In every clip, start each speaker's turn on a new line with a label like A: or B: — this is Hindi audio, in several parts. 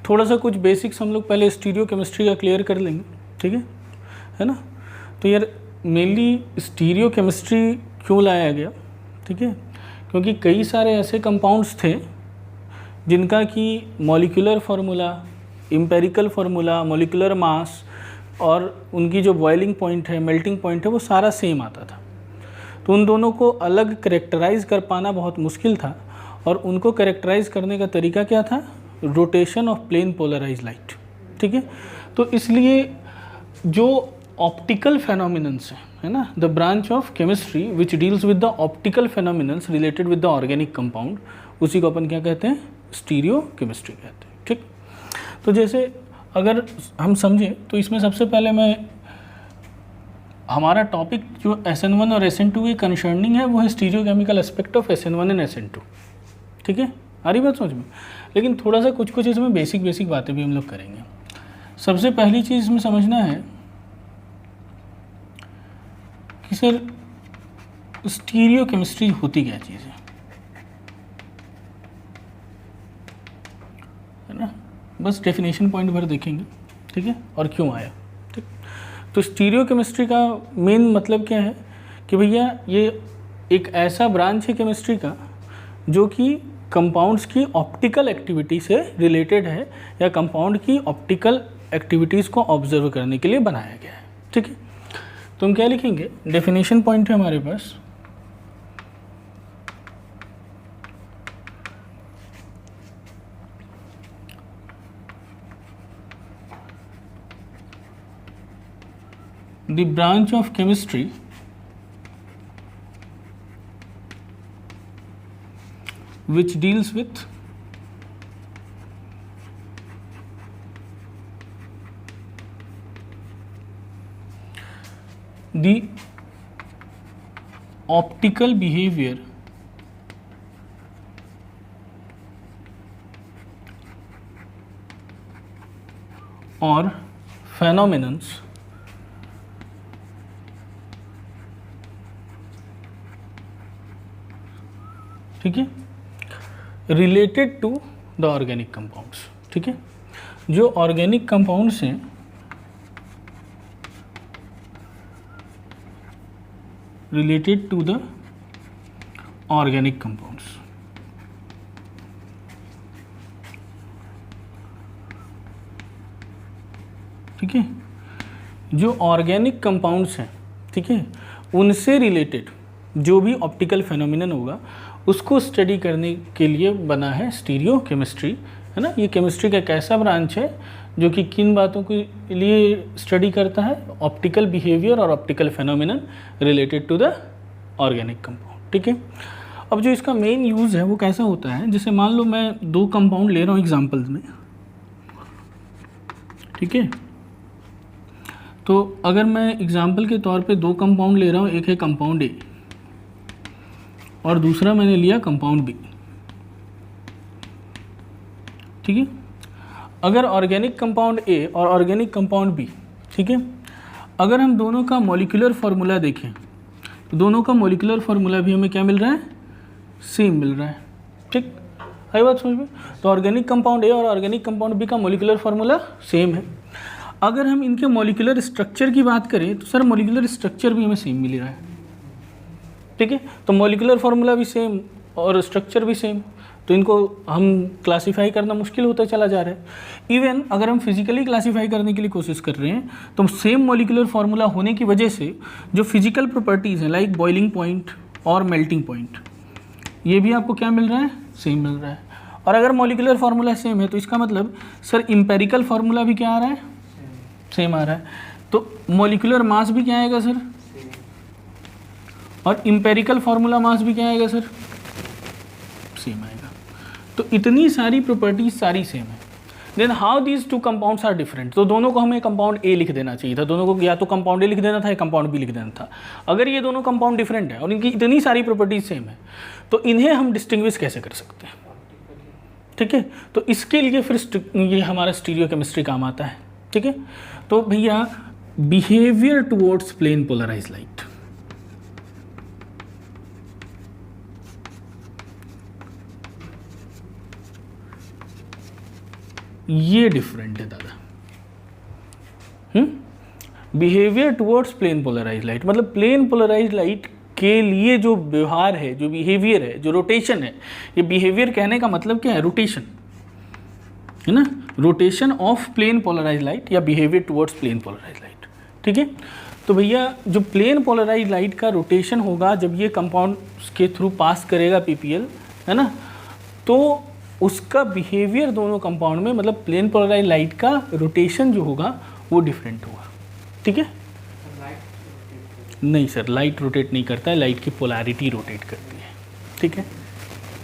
A: थोड़ा सा कुछ बेसिक्स हम लोग पहले स्टीरियो केमिस्ट्री का क्लियर कर लेंगे, ठीक है ना। तो यार मेनली स्टीरियो केमिस्ट्री क्यों लाया गया, ठीक है, क्योंकि कई सारे ऐसे कंपाउंड्स थे जिनका कि molecular formula, empirical formula, molecular mass और उनकी जो बॉइलिंग पॉइंट है, मेल्टिंग पॉइंट है, वो सारा सेम आता था। तो उन दोनों को अलग करेक्टराइज कर पाना बहुत मुश्किल था, और उनको करेक्टराइज करने का तरीका क्या था, rotation of plane polarise light, ठीक है। तो इसलिए जो ऑप्टिकल फेनोमिनन्स है ना, the branch of chemistry which deals with the optical phenomenons related with the organic compound, उसी को अपन क्या कहते हैं, स्टीरियो केमिस्ट्री कहते हैं, ठीक। तो जैसे अगर हम समझें तो इसमें सबसे पहले हमारा टॉपिक जो SN1 और SN2 के कंसर्निंग है वो है stereo chemical aspect of SN1 and SN2, ठीक है, आ रही बात समझ में। लेकिन थोड़ा सा कुछ इसमें बेसिक बातें भी हम लोग करेंगे। सबसे पहली चीज़ इसमें समझना है कि सर स्टीरियो केमिस्ट्री होती क्या चीज़ है ना, बस डेफिनेशन पॉइंट भर देखेंगे, ठीक है, और क्यों आया, ठीक। तो स्टीरियो केमिस्ट्री का मेन मतलब क्या है कि भैया ये एक ऐसा ब्रांच है केमिस्ट्री का जो कि कंपाउंड्स की ऑप्टिकल एक्टिविटी से रिलेटेड है, या कंपाउंड की ऑप्टिकल एक्टिविटीज़ को ऑब्जर्व करने के लिए बनाया गया है, ठीक है। तो हम क्या लिखेंगे, डेफिनेशन पॉइंट है हमारे पास, the branch of chemistry which deals with the optical behavior or phenomenons ठीक है, related to the organic compounds, ठीक है। जो ऑर्गेनिक कंपाउंड्स हैं related to the organic compounds, ठीक है। जो ऑर्गेनिक कंपाउंड्स हैं, ठीक है, उनसे रिलेटेड जो भी ऑप्टिकल फेनोमिनन होगा उसको स्टडी करने के लिए बना है स्टीरियो केमिस्ट्री, है ना। ये केमिस्ट्री का एक ऐसा ब्रांच है जो कि किन बातों के लिए स्टडी करता है, ऑप्टिकल बिहेवियर और optical phenomenon related to the organic compound, ठीक है। अब जो इसका मेन यूज़ है वो कैसा होता है, जैसे मान लो मैं दो कंपाउंड ले रहा हूँ एग्जाम्पल्स में, ठीक है। तो अगर मैं एग्जाम्पल के तौर पे दो कंपाउंड ले रहा हूँ, एक है कंपाउंड ए और दूसरा मैंने लिया कंपाउंड बी, ठीक है। अगर ऑर्गेनिक कंपाउंड ए और ऑर्गेनिक कंपाउंड बी, ठीक है, अगर हम दोनों का मॉलिक्यूलर फार्मूला देखें तो दोनों का मॉलिक्यूलर फार्मूला भी हमें क्या मिल रहा है, सेम मिल रहा है, ठीक, आई बात समझ में। तो ऑर्गेनिक कंपाउंड ए और ऑर्गेनिक कंपाउंड बी का मॉलिक्यूलर फार्मूला सेम है। अगर हम इनके मॉलिक्यूलर स्ट्रक्चर की बात करें तो सर मॉलिक्यूलर स्ट्रक्चर भी हमें सेम मिल रहा है, ठीक है। तो मॉलिक्यूलर फार्मूला भी सेम और स्ट्रक्चर भी सेम, तो इनको हम क्लासीफाई करना मुश्किल होता चला जा रहा है। इवन अगर हम फिजिकली क्लासीफाई करने के लिए कोशिश कर रहे हैं तो सेम मॉलिक्यूलर फार्मूला होने की वजह से जो फिजिकल प्रॉपर्टीज़ हैं लाइक बॉइलिंग पॉइंट और मेल्टिंग पॉइंट, ये भी आपको क्या मिल रहा है, सेम मिल रहा है। और अगर मॉलिक्यूलर फार्मूला सेम है तो इसका मतलब सर इम्पेरिकल फार्मूला भी क्या आ रहा है, सेम आ रहा है। तो मॉलिक्यूलर मास भी क्या आएगा सर, और इम्पेरिकल फार्मूला मास भी क्या आएगा सर, सेम आएगा। तो इतनी सारी प्रॉपर्टीज सारी सेम है। Then how these two compounds are different, तो दोनों को हमें कंपाउंड ए लिख देना चाहिए था, दोनों को या तो कंपाउंड ए लिख देना था या कंपाउंड बी लिख देना था। अगर ये दोनों कंपाउंड डिफरेंट है और इनकी इतनी सारी प्रॉपर्टीज सेम है तो इन्हें हम डिस्टिंग्विश कैसे कर सकते हैं, ठीक है। तो इसके लिए फिर ये हमारा स्टीरियो केमिस्ट्री काम आता है, ठीक है। तो भैया behaviour towards plane polarise light, ये डिफरेंट है दादा। Behaviour towards plane polarise light, मतलब प्लेन पोलराइज लाइट के लिए जो व्यवहार है, जो बिहेवियर है, जो रोटेशन है, ये बिहेवियर कहने का मतलब क्या है, रोटेशन है ना, rotation of plane polarise light या behaviour towards plane polarise light. ठीक है, तो भैया जो प्लेन पोलराइज लाइट का रोटेशन होगा जब ये कंपाउंड के थ्रू पास करेगा पीपीएल, है ना, तो उसका बिहेवियर दोनों कंपाउंड में, मतलब प्लेन पोलराइज लाइट का रोटेशन जो होगा वो डिफरेंट होगा। ठीक है, नहीं सर, लाइट रोटेट नहीं करता है, लाइट की पोलैरिटी रोटेट करती है। ठीक है,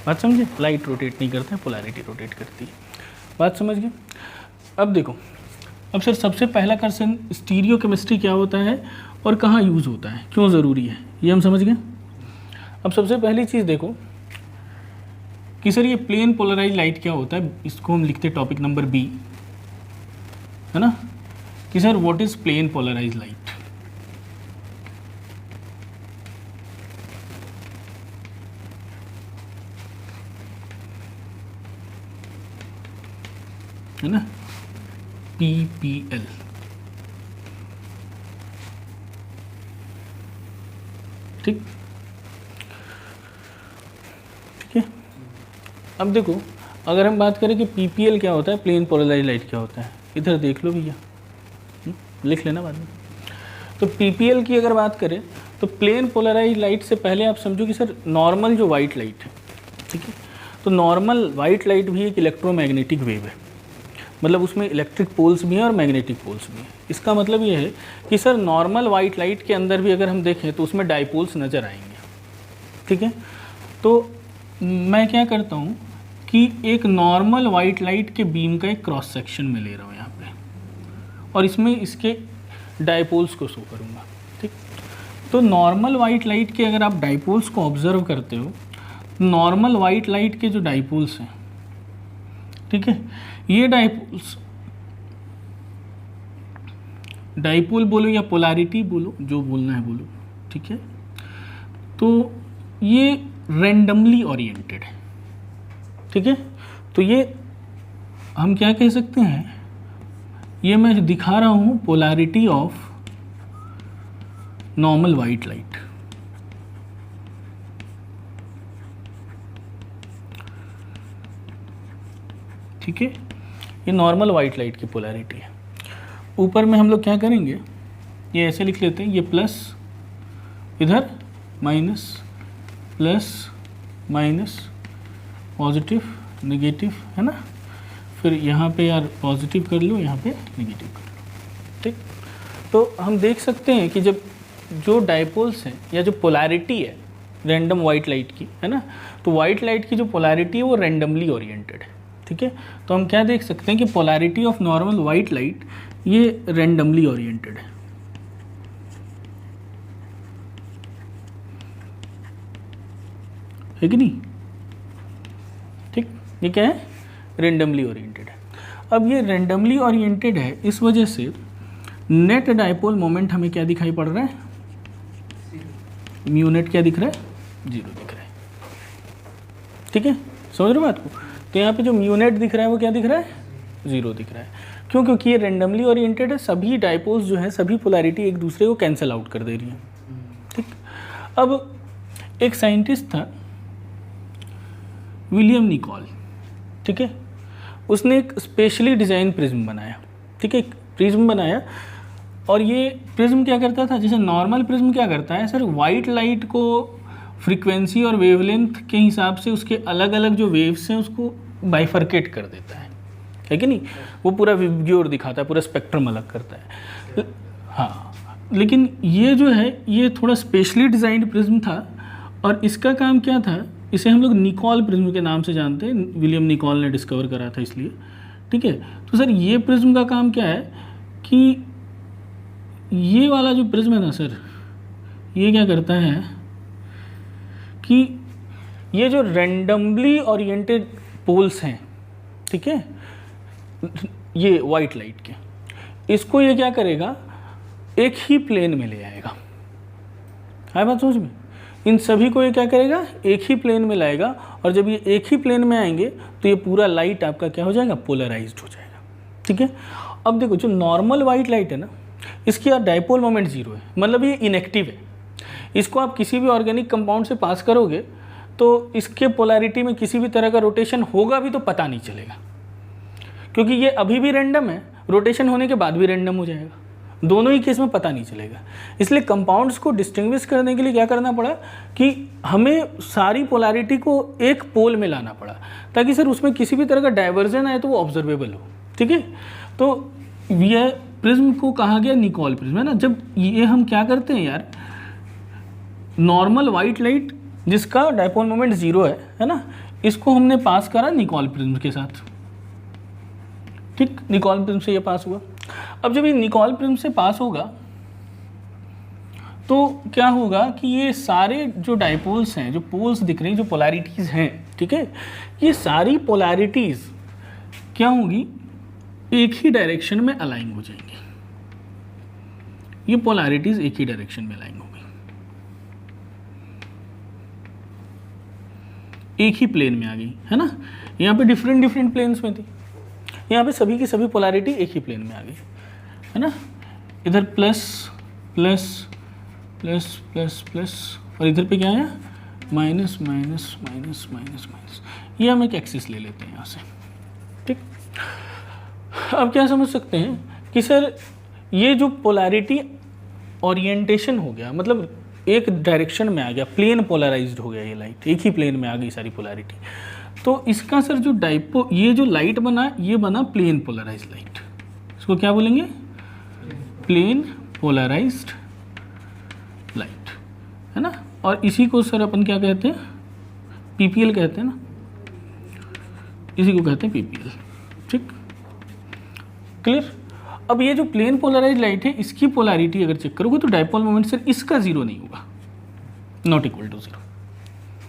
A: बात समझे, लाइट रोटेट नहीं करता है, पोलैरिटी रोटेट करती है। बात समझ गए। अब देखो, अब सर सबसे पहला क्वेश्चन स्टीरियो केमिस्ट्री क्या होता है और कहाँ यूज़ होता है, क्यों ज़रूरी है, ये हम समझ गए। अब सबसे पहली चीज़ देखो कि सर ये प्लेन पोलराइज लाइट क्या होता है, इसको हम लिखते हैं टॉपिक नंबर बी, है ना, कि sir what is plane polarise light. है ना, PPL। ठीक, ठीक है। अब देखो, अगर हम बात करें कि PPL क्या होता है, प्लेन पोलराइज लाइट क्या होता है, इधर देख लो भैया, लिख लेना बाद में। तो PPL की अगर बात करें तो प्लेन पोलराइज लाइट से पहले आप समझो कि सर नॉर्मल जो वाइट लाइट है, ठीक है, तो नॉर्मल वाइट लाइट भी एक इलेक्ट्रोमैग्नेटिक वेव है, मतलब उसमें इलेक्ट्रिक पोल्स भी हैं और मैग्नेटिक पोल्स भी हैं। इसका मतलब ये है कि सर नॉर्मल वाइट लाइट के अंदर भी अगर हम देखें तो उसमें डाइपोल्स नज़र आएंगे। ठीक है, तो मैं क्या करता हूँ कि एक नॉर्मल वाइट लाइट के बीम का एक क्रॉस सेक्शन में ले रहा हूँ यहाँ पे, और इसमें इसके डाइपोल्स को शो करूँगा। ठीक, तो नॉर्मल वाइट लाइट के अगर आप डाइपोल्स को ऑब्जर्व करते हो, नॉर्मल वाइट लाइट के जो डाइपोल्स हैं, ठीक है, ये डाइपोल्स, डाइपोल बोलो या पोलैरिटी बोलो, जो बोलना है बोलो, ठीक है, तो ये रैंडमली ओरिएंटेड है। ठीक है, तो ये हम क्या कह सकते हैं, ये मैं दिखा रहा हूँ polarity of normal white light. ठीक है, ये नॉर्मल वाइट लाइट की पोलैरिटी है। ऊपर में हम लोग क्या करेंगे, ये ऐसे लिख लेते हैं, ये प्लस, इधर minus, plus minus, positive negative, है ना, फिर यहाँ पे यार पॉजिटिव कर लो, यहाँ पे नेगेटिव कर लो। ठीक, तो हम देख सकते हैं कि जब जो डाइपोल्स हैं या जो पोलैरिटी है रैंडम वाइट लाइट की, है ना, तो वाइट लाइट की जो पोलैरिटी है वो रैंडमली ओरिएंटेड है। ठीक है, तो हम क्या देख सकते हैं कि polarity of normal white light ये रैंडमली ओरिएंटेड है कि नहीं। ठीक, ये क्या है, रैंडमली ओरिएंटेड है। अब ये रैंडमली ओरिएंटेड है, इस वजह से नेट डाइपोल मोमेंट हमें क्या दिखाई पड़ रहा है, म्यू नेट क्या दिख रहा है, 0 दिख रहा है। ठीक है, समझ रहे हो बात को। तो यहाँ पे जो म्यू नेट दिख रहा है वो क्या दिख रहा है, 0 दिख रहा है। क्यों, क्योंकि ये रैंडमली ओरिएंटेड है, सभी डाइपोल्स जो हैं, सभी पोलैरिटी एक दूसरे को कैंसिल आउट कर दे रही है। ठीक, अब एक साइंटिस्ट था विलियम निकोल, ठीक है, उसने एक स्पेशली डिज़ाइन प्रिज्म बनाया। ठीक है, एक प्रिज्म बनाया, और ये प्रिज्म क्या करता था, जैसे नॉर्मल प्रिज्म क्या करता है सर, वाइट लाइट को फ्रीक्वेंसी और वेवलेंथ के हिसाब से उसके अलग अलग जो वेव्स हैं उसको बाइफर्केट कर देता है कि नहीं, वो पूरा विब्ग्योर दिखाता है, पूरा स्पेक्ट्रम अलग करता है। हाँ, लेकिन ये जो है ये थोड़ा स्पेशली डिज़ाइंड प्रिज्म था, और इसका काम क्या था, इसे हम लोग निकोल प्रिज्म के नाम से जानते हैं, विलियम निकोल ने डिस्कवर करा था इसलिए। ठीक है, तो सर ये प्रिज्म का काम क्या है कि ये वाला जो प्रिज्म है ना सर, ये क्या करता है कि ये जो रैंडमली ओरिएंटेड पोल्स हैं, ठीक है, ये वाइट लाइट के, इसको ये क्या करेगा, एक ही प्लेन में ले आएगा। है बात समझ में, इन सभी को ये क्या करेगा, एक ही प्लेन में लाएगा, और जब ये एक ही प्लेन में आएंगे तो ये पूरा लाइट आपका क्या हो जाएगा, पोलराइज्ड हो जाएगा। ठीक है। अब देखो जो नॉर्मल वाइट लाइट है ना, इसकी यार डाइपोल मोमेंट 0 है, मतलब ये इनएक्टिव है। इसको आप किसी भी ऑर्गेनिक कंपाउंड से पास करोगे तो इसके पोलैरिटी में किसी भी तरह का रोटेशन होगा भी तो पता नहीं चलेगा, क्योंकि ये अभी भी रैंडम है, रोटेशन होने के बाद भी रैंडम हो जाएगा, दोनों ही केस में पता नहीं चलेगा। इसलिए कंपाउंड्स को डिस्टिंग्विश करने के लिए क्या करना पड़ा कि हमें सारी पोलैरिटी को एक पोल में लाना पड़ा, ताकि सर उसमें किसी भी तरह का डाइवर्जन आए तो वो ऑब्जर्वेबल हो। ठीक है, तो यह प्रिज्म को कहा गया निकोल प्रिज्म, है ना। जब ये हम क्या करते हैं यार, नॉर्मल वाइट लाइट जिसका डाइपोल मोमेंट 0 है ना, इसको हमने पास करा निकोल प्रिज्म के साथ। ठीक, निकोल प्रिज्म से ये पास हुआ। अब जब ये निकोल प्रिज्म से पास होगा तो क्या होगा कि ये सारे जो डाइपोल्स हैं, जो पोल्स दिख रही हैं, जो पोलैरिटीज़ हैं, ठीक है, ये सारी पोलैरिटीज़ क्या होंगी, एक ही डायरेक्शन में अलाइन हो जाएंगी। ये पोलैरिटीज़ एक ही डायरेक्शन में अलाइन होंगी, एक ही प्लेन में आ गई, है ना। यहाँ पे डिफरेंट डिफरेंट प्लेन्स में थी, यहाँ पे सभी की सभी पोलैरिटी एक ही प्लेन में आ गई, है ना। इधर plus plus plus plus plus और इधर पे क्या आया, minus minus minus minus minus. ये हम एक एक्सिस ले लेते हैं यहाँ से। ठीक, अब क्या समझ सकते हैं कि सर ये जो पोलैरिटी ओरिएंटेशन हो गया, मतलब एक डायरेक्शन में आ गया, प्लेन पोलराइज्ड हो गया, ये लाइट एक ही प्लेन में आ गई सारी पोलैरिटी। तो इसका सर जो ये जो लाइट बना, ये बना प्लेन पोलराइज्ड लाइट। इसको क्या बोलेंगे, प्लेन पोलराइज्ड लाइट, है ना। और इसी को सर अपन क्या कहते हैं, पीपीएल कहते हैं ना, इसी को कहते हैं पीपीएल। ठीक, क्लियर। अब ये जो प्लेन पोलराइज्ड लाइट है, इसकी पोलैरिटी अगर चेक करोगे तो डाइपोल मोमेंट सर इसका 0 नहीं होगा, नॉट इक्वल टू 0।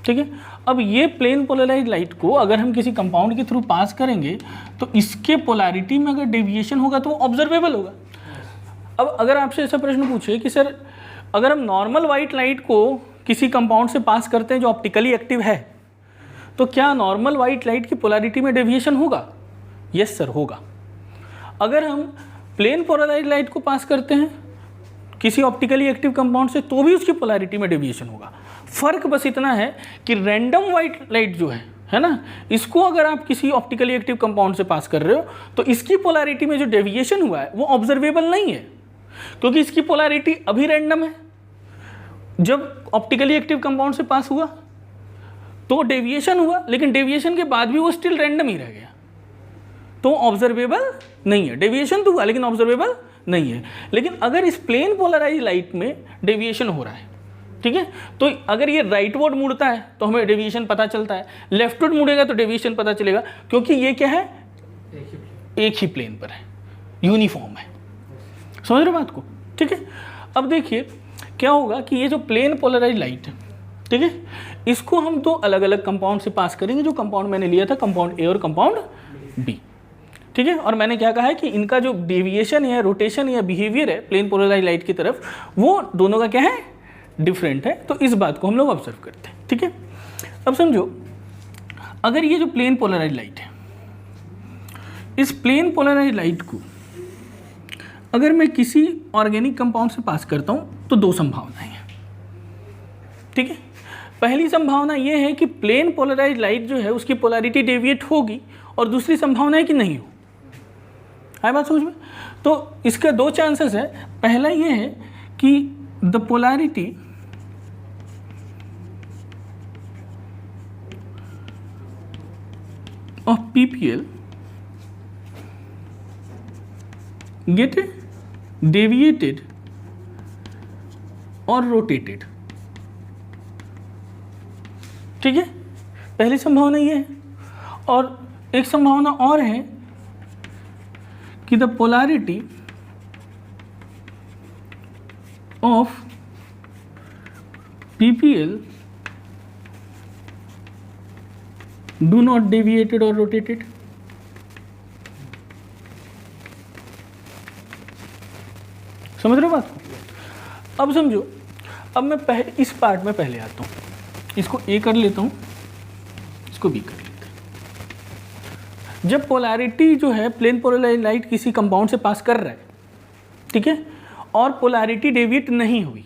A: ठीक है, अब ये प्लेन पोलराइज्ड लाइट को अगर हम किसी कंपाउंड के थ्रू पास करेंगे तो इसके पोलैरिटी में अगर डेविएशन होगा तो वो ऑब्जर्वेबल होगा। अब अगर आपसे ऐसा प्रश्न पूछे कि सर अगर हम नॉर्मल वाइट लाइट को किसी कंपाउंड से पास करते हैं जो ऑप्टिकली एक्टिव है, तो क्या नॉर्मल वाइट लाइट की पोलैरिटी में डेविएशन होगा? यस सर, होगा। अगर हम प्लेन पोलराइज्ड लाइट को पास करते हैं किसी ऑप्टिकली एक्टिव कंपाउंड से तो भी उसकी पोलैरिटी में डेविएशन होगा। फ़र्क बस इतना है कि रैंडम वाइट लाइट जो है ना, इसको अगर आप किसी ऑप्टिकली एक्टिव कंपाउंड से पास कर रहे हो तो इसकी पोलैरिटी में जो डेविएशन हुआ है वो ऑब्जर्वेबल नहीं है, क्योंकि इसकी पोलैरिटी अभी रैंडम है। जब ऑप्टिकली एक्टिव कंपाउंड से पास हुआ तो डेविएशन हुआ, लेकिन डेविएशन के बाद भी वो स्टिल रैंडम ही रह गया, तो ऑब्जर्वेबल नहीं है। डेविएशन तो हुआ लेकिन ऑब्जर्वेबल नहीं है। लेकिन अगर इस प्लेन पोलराइज्ड लाइट में डेविएशन हो रहा है, ठीक है, तो अगर ये राइटवर्ड मुड़ता है तो हमें डेविएशन पता चलता है, लेफ्टवर्ड मुड़ेगा तो डेविएशन पता चलेगा, क्योंकि ये क्या है, एक ही प्लेन पर है, यूनिफॉर्म है। समझ रहे हो बात को? ठीक है, अब देखिए क्या होगा कि ये जो प्लेन पोलराइज्ड लाइट है, ठीक है, इसको हम दो अलग अलग कंपाउंड से पास करेंगे। जो कंपाउंड मैंने लिया था, कंपाउंड ए और कंपाउंड बी, ठीक है। और मैंने क्या कहा है कि इनका जो डेविएशन या रोटेशन या बिहेवियर है प्लेन पोलराइज्ड लाइट की तरफ, वो दोनों का क्या है, डिफरेंट है। तो इस बात को हम लोग ऑब्जर्व करते हैं। ठीक है, अब समझो, अगर ये जो प्लेन पोलराइज्ड लाइट है, इस प्लेन पोलराइज्ड लाइट को अगर मैं किसी ऑर्गेनिक कंपाउंड से पास करता हूं तो दो संभावनाएं हैं। ठीक है, पहली संभावना ये है कि प्लेन पोलराइज्ड लाइट जो है उसकी पोलैरिटी डेविएट होगी, और दूसरी संभावना है कि नहीं हो। है बात समझ में? तो इसका दो चांसेस है। पहला ये है कि the polarity of PPL get deviated और rotated। ठीक है, पहली संभावना ये है। और एक संभावना और है कि the polarity of PPL do not deviated or rotated। समझ रहे हो बात को? अब समझो, अब मैं इस पार्ट में पहले आता हूँ, इसको ए कर लेता हूँ, इसको बी कर लेते हैं। जब पोलैरिटी जो है प्लेन पोलराइज्ड लाइट किसी कंपाउंड से पास कर रहा है, ठीक है, और पोलैरिटी डेविएट नहीं हुई,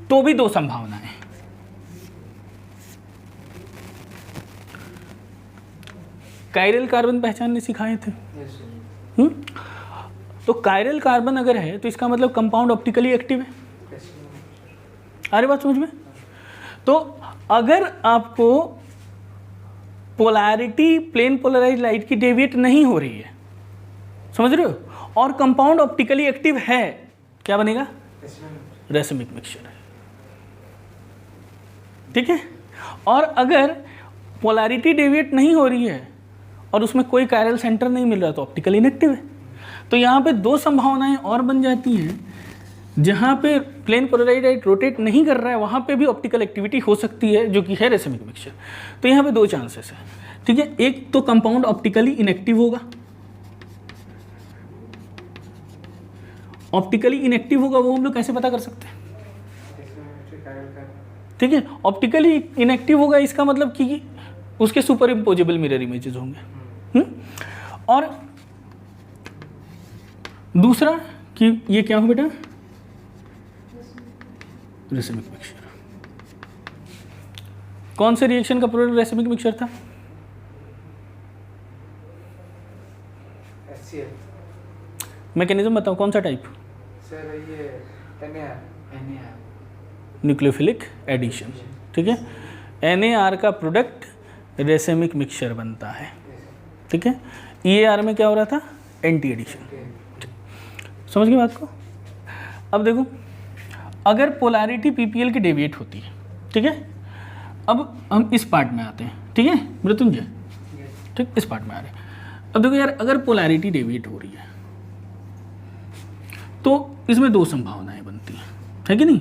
A: तो भी दो संभावनाएं हैं। कायरल कार्बन पहचानने सिखाए थे। तो कायरल कार्बन अगर है तो इसका मतलब कंपाउंड ऑप्टिकली एक्टिव है। आ रही बात समझ में? तो अगर आपको पोलैरिटी प्लेन पोलराइज्ड लाइट की डेविएट नहीं हो रही है, समझ रहे हो, और कंपाउंड ऑप्टिकली एक्टिव है, क्या बनेगा? रेसमिक मिक्सचर है, ठीक है। और अगर पोलैरिटी डेविएट नहीं हो रही है और उसमें कोई कायरल सेंटर नहीं मिल रहा तो ऑप्टिकली इनएक्टिव है। तो यहाँ पे दो संभावनाएं और बन जाती हैं, जहाँ पे प्लेन पोलराइज्ड लाइट रोटेट नहीं कर रहा है वहाँ पे भी ऑप्टिकल एक्टिविटी हो सकती है, जो कि है रेसमिक मिक्सचर। तो यहाँ पे दो चांसेस है, ठीक है। एक तो कंपाउंड ऑप्टिकली इनएक्टिव होगा, ऑप्टिकली इनएक्टिव होगा वो हम लोग कैसे पता कर सकते हैं? ठीक है, ऑप्टिकली इनएक्टिव होगा इसका मतलब कि उसके सुपर इम्पोजेबल मिरर इमेजेस होंगे। और दूसरा कि ये क्या हो बेटा? Racemic mixture. कौन से रिएक्शन का प्रोडक्ट रेसमिक मिक्सचर था? मैकेनिज्म बताओ, कौन सा टाइप?
B: सर ये
A: न्यूक्लियोफिलिक एडिशन, ठीक है। NAR का प्रोडक्ट रेसमिक मिक्सचर बनता है, ठीक है। EAR में क्या हो रहा था? Anti addition. समझ गए बात को? अब देखो, अगर पोलैरिटी PPL की डेविएट होती है, ठीक है। अब हम इस पार्ट में आते हैं, ठीक है मृत्युंजय, ठीक, इस पार्ट में आ रहे हैं। अब देखो यार, अगर पोलैरिटी डेविएट हो रही है तो इसमें दो संभावनाएं बनती हैं, है कि नहीं?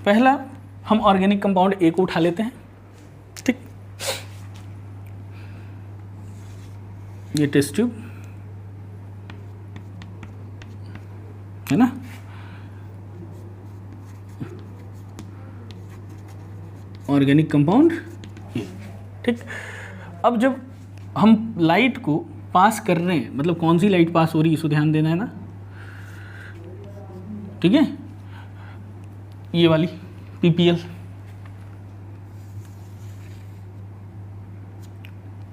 A: पहला, हम ऑर्गेनिक कंपाउंड A को उठा लेते हैं, ठीक, ये टेस्ट ट्यूब है ना, ऑर्गेनिक कंपाउंड ये, ठीक। अब जब हम लाइट को पास कर रहे हैं, मतलब कौन सी लाइट पास हो रही है इसको ध्यान देना है ना, ठीक है, ये वाली PPL,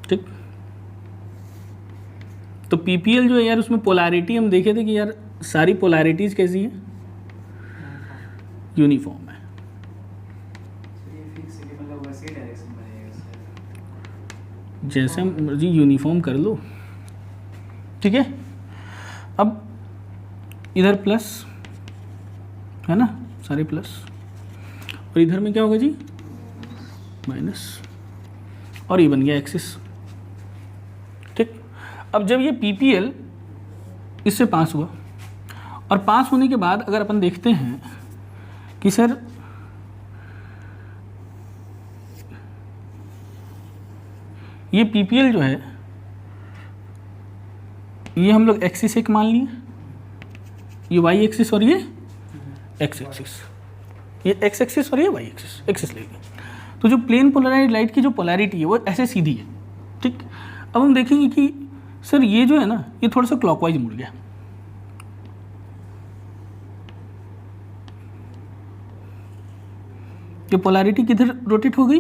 A: ठीक। तो PPL जो है यार, उसमें पोलैरिटी हम देखे थे कि यार सारी पोलैरिटीज कैसी हैं? यूनिफॉर्म है। जैसे मर्जी यूनिफॉर्म कर लो, ठीक है। अब इधर प्लस है ना, सारे प्लस, और इधर में क्या होगा जी? माइनस, और ये बन गया एक्सिस, ठीक। अब जब ये PPL इससे पास हुआ, और पास होने के बाद अगर अपन देखते हैं कि सर ये PPL जो है, ये हम लोग एक्सिस एक मान लिए, ये Y एक्सिस और ये X एक्सिस, ये X एक्सिस और ये Y एक्सिस, एक्सिस ले लिए। तो जो प्लेन पोलराइज्ड लाइट की जो पोलैरिटी है वो ऐसे सीधी है, ठीक। अब हम देखेंगे कि सर ये जो है ना, ये थोड़ा सा क्लॉकवाइज मुड़ गया, ये पोलैरिटी किधर रोटेट हो गई?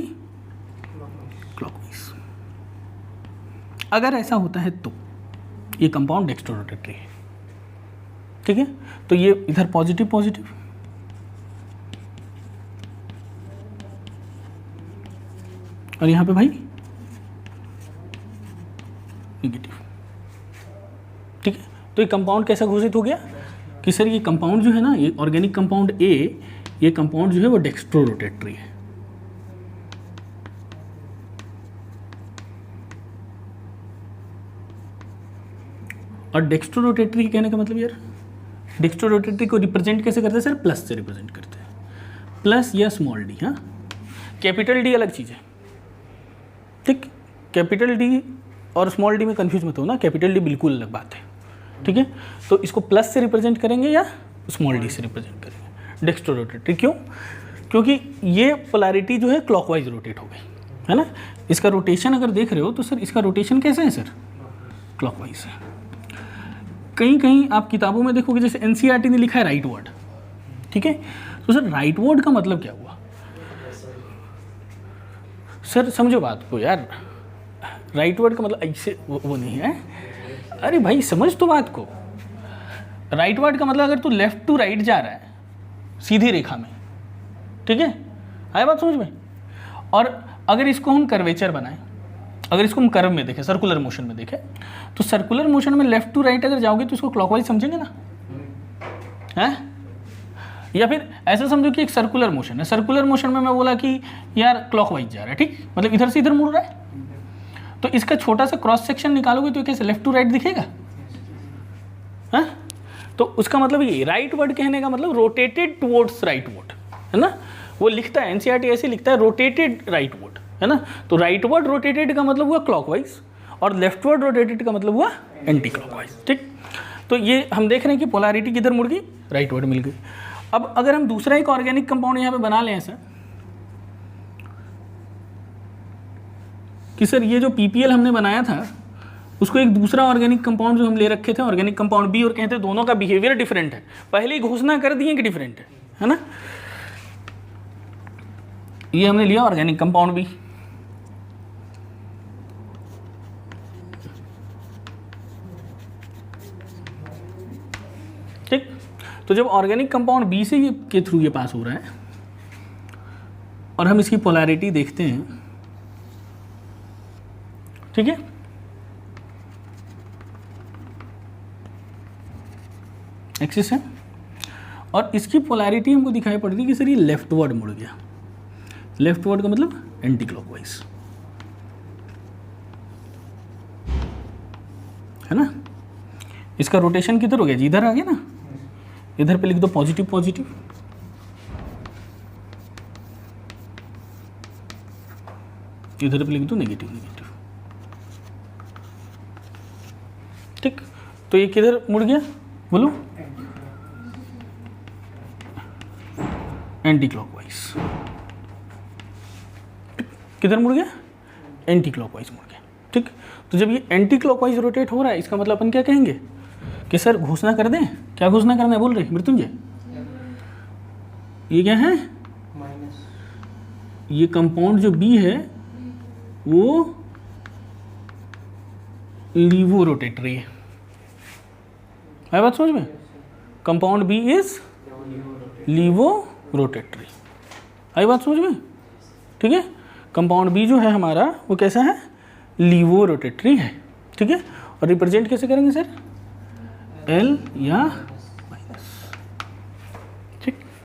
A: क्लॉकवाइज। अगर ऐसा होता है तो ये कंपाउंड डेक्स्ट्रो रोटेटरी है, ठीक है। तो ये इधर पॉजिटिव पॉजिटिव, और यहाँ पे भाई नेगेटिव, ठीक है। तो ये कंपाउंड कैसा घोषित हो गया कि सर ये कंपाउंड जो है ना, ये ऑर्गेनिक कंपाउंड A, ये कंपाउंड जो है वो डेक्स्ट्रो रोटेटरी है। और डेक्स्ट्रो रोटेटरी कहने का मतलब यार, डेक्स्ट्रो रोटेटरी को रिप्रेजेंट कैसे करते हैं सर? प्लस से रिप्रेजेंट करते हैं, प्लस या स्मॉल d, हाँ। कैपिटल D अलग चीज़ है, ठीक। कैपिटल D और स्मॉल d में कंफ्यूज मत हो ना, कैपिटल D बिल्कुल अलग बात है, ठीक है। तो इसको प्लस से रिप्रेजेंट करेंगे या स्मॉल d से रिप्रेजेंट करेंगे डेक्स्ट्रो रोटेटरी। क्यों? क्योंकि ये पोलैरिटी जो है क्लॉकवाइज रोटेट हो गई, है ना। इसका रोटेशन अगर देख रहे हो तो सर इसका रोटेशन कैसा है सर, क्लॉकवाइज है। कहीं कहीं आप किताबों में देखोगे जैसे एनसीईआरटी ने लिखा है राइट वर्ड, ठीक है, तो सर राइट वर्ड का मतलब क्या हुआ सर, समझो बात को यार, राइट वर्ड का मतलब ऐसे वो नहीं है, अरे भाई समझ तो बात को। राइट वर्ड का मतलब अगर तू लेफ्ट टू राइट जा रहा है सीधी रेखा में, ठीक है, आया बात समझ में। और अगर इसको हम कर्वेचर बनाएं, अगर इसको हम कर्व में देखें, सर्कुलर मोशन में देखें, तो सर्कुलर मोशन में लेफ्ट टू राइट अगर जाओगे तो इसको क्लॉकवाइज समझेंगे ना, हैं? या फिर ऐसा समझो कि एक सर्कुलर मोशन है, सर्कुलर मोशन में मैं बोला कि यार क्लॉकवाइज जा रहा है, ठीक, मतलब इधर से इधर मुड़ रहा है, तो इसका छोटा सा क्रॉस सेक्शन निकालोगे तो कैसे लेफ्ट टू राइट दिखेगा, हाँ? तो उसका मतलब ये राइट वर्ड कहने का मतलब रोटेटेड टुवर्ड्स राइट वर्ड, है ना, वो लिखता है एनसीईआरटी ऐसे लिखता है, रोटेटेड राइट वर्ड, है ना। तो राइट वर्ड रोटेटेड का मतलब हुआ क्लॉकवाइज और लेफ्ट वर्ड रोटेटेड का मतलब हुआ एंटी क्लॉकवाइज, ठीक। तो ये हम देख रहे हैं कि पोलैरिटी किधर मुड़ गई, राइट वर्ड मिल गई। अब अगर हम दूसरा एक ऑर्गेनिक कंपाउंड यहाँ पे बना लें ऐसा कि सर ये जो पीपीएल हमने बनाया था उसको एक दूसरा ऑर्गेनिक कंपाउंड जो हम ले रखे थे ऑर्गेनिक कंपाउंड बी, और कहते हैं दोनों का बिहेवियर डिफरेंट है, पहले ही घोषणा कर दिए कि डिफरेंट है ना। ये हमने लिया ऑर्गेनिक कंपाउंड बी, ठीक। तो जब ऑर्गेनिक कंपाउंड बी से ये के थ्रू ये पास हो रहा है और हम इसकी पोलैरिटी देखते हैं, ठीक है, एक्सिस है, और इसकी पोलैरिटी हमको दिखाई पड़ रही है कि सर ये लेफ्ट वर्ड मुड़ गया। लेफ्ट वर्ड का मतलब एंटी क्लॉकवाइज, है ना। इसका रोटेशन किधर हो गया जी, इधर आ गया ना, इधर पे लिख दो पॉजिटिव पॉजिटिव, इधर पे लिख दो नेगेटिव नेगेटिव, ठीक। तो ये किधर मुड़ गया बोलो, एंटी क्लॉकवाइज, किधर मुड़ गया, एंटी क्लॉकवाइज मुड़ गया, ठीक। तो जब ये एंटी क्लॉकवाइज रोटेट हो रहा है इसका मतलब अपन क्या कहेंगे कि सर घोषणा कर दें, क्या घोषणा करना है बोल रहे मृत्युंजय, ये क्या है माइनस, ये कंपाउंड जो बी है वो लीवो रोटेटरी है बात समझ में, compound B is laevo rotatory, आई बात समझ में, ठीक है। कंपाउंड बी जो है हमारा वो कैसा है, लीवो रोटेटरी है, ठीक है। और रिप्रेजेंट कैसे करेंगे सर, एल या